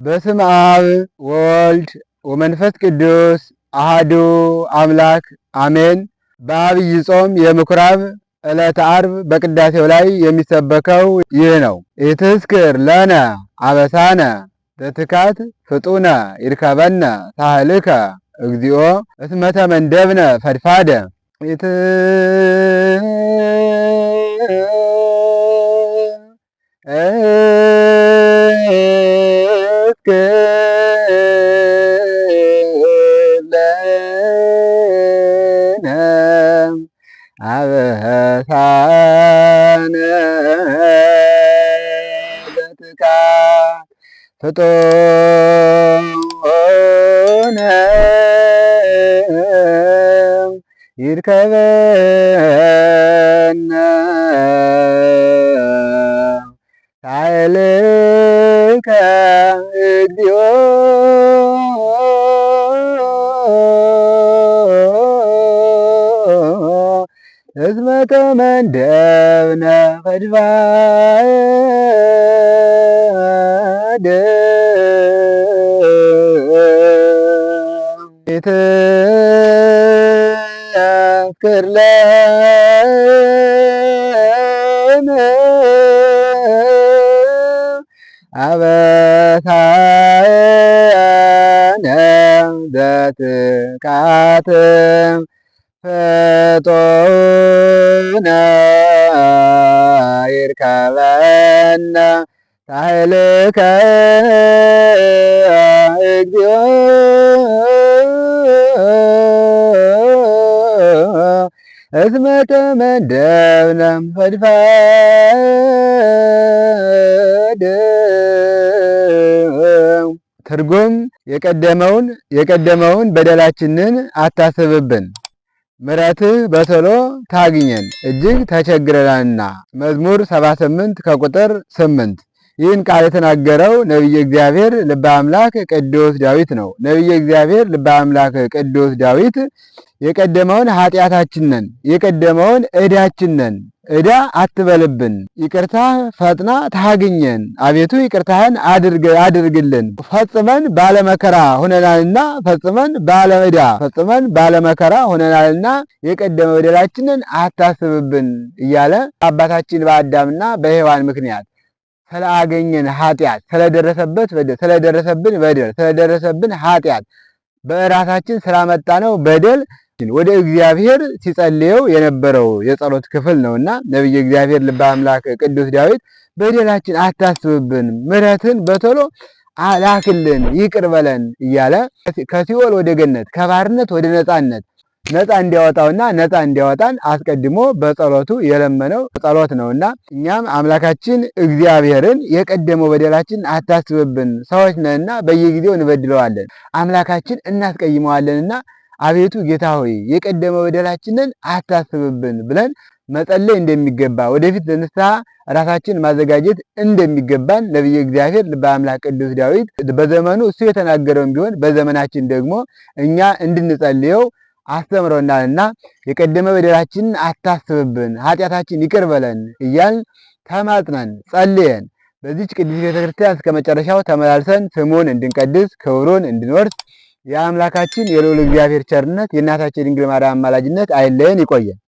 በስም አብ ወልድ ወመንፈስ ቅዱስ አሃዱ አምላክ አሜን። በአብይ ጾም የምኩራብ ዕለተ ዓርብ በቅዳሴው ላይ የሚሰበከው ይህ ነው። ኢትዝክር ለነ አበሳነ በትካት ፍጡነ ይርከበነ ሳህልከ እግዚኦ እስመ ተመንደብነ ፈድፋደ አበሳነ በትካት ፍጡነ ይርከበነ ሳህልከ እግዚኦ እስመ ተመንደብነ ፈድፋደ ኢትዝክር ለነ አበሳነ በትካት ፍጡነ ይርከበነ ሳህልከ እግዚኦ እስመ ተመንደብነ ፈድፋደ። ትርጉም የቀደመውን በደላችንን አታስብብን፣ ምሕረትህ በቶሎ ታግኘን እጅግ ተቸግረናልና። መዝሙር 78 ከቁጥር 8። ይህን ቃል የተናገረው ነቢየ እግዚአብሔር ልበ አምላክ ቅዱስ ዳዊት ነው። ነቢየ እግዚአብሔር ልበ አምላክ ቅዱስ ዳዊት የቀደመውን ኃጢአታችንን የቀደመውን ዕዳችንን ዕዳ አትበልብን፣ ይቅርታ ፈጥና ታግኘን፣ አቤቱ ይቅርታህን አድርግልን። ፈጽመን ባለመከራ ሆነናልና ፈጽመን ባለዕዳ ፈጽመን ባለመከራ ሆነናልና የቀደመ በደላችንን አታስብብን እያለ አባታችን በአዳምና በሔዋን ምክንያት ስለአገኘን ኃጢአት ስለደረሰብን በደል ስለደረሰብን ኃጢአት በራሳችን ስላመጣነው በደል ወደ እግዚአብሔር ሲጸልየው የነበረው የጸሎት ክፍል ነውና ነቢየ እግዚአብሔር ልበ አምላክ ቅዱስ ዳዊት በደላችን አታስብብን፣ ምሕረትን በቶሎ ላክልን፣ ይቅር በለን እያለ ከሲኦል ወደ ገነት ከባርነት ወደ ነፃነት ነፃ እንዲያወጣውና ነፃ እንዲያወጣን አስቀድሞ በጸሎቱ የለመነው ጸሎት ነውና እኛም አምላካችን እግዚአብሔርን የቀደመው በደላችን አታስብብን፣ ሰዎች ነንና በየጊዜው እንበድለዋለን፣ አምላካችን እናስቀይመዋለንና አቤቱ ጌታ ሆይ የቀደመ በደላችንን አታስብብን ብለን መጸለይ እንደሚገባ ወደፊት ለንስሐ ራሳችን ማዘጋጀት እንደሚገባን ነቢየ እግዚአብሔር ልበ አምላክ ቅዱስ ዳዊት በዘመኑ እሱ የተናገረውን ቢሆን በዘመናችን ደግሞ እኛ እንድንጸልየው አስተምሮናልና የቀደመ በደላችንን አታስብብን፣ ኃጢአታችን ይቅር በለን እያልን ተማጽነን ጸልየን በዚች ቅዱስ ቤተክርስቲያን እስከ መጨረሻው ተመላልሰን ስሙን እንድንቀድስ ክብሩን እንድንወርስ የአምላካችን የልዑል እግዚአብሔር ቸርነት የእናታችን ድንግል ማርያም አማላጅነት አይለየን። ይቆየን።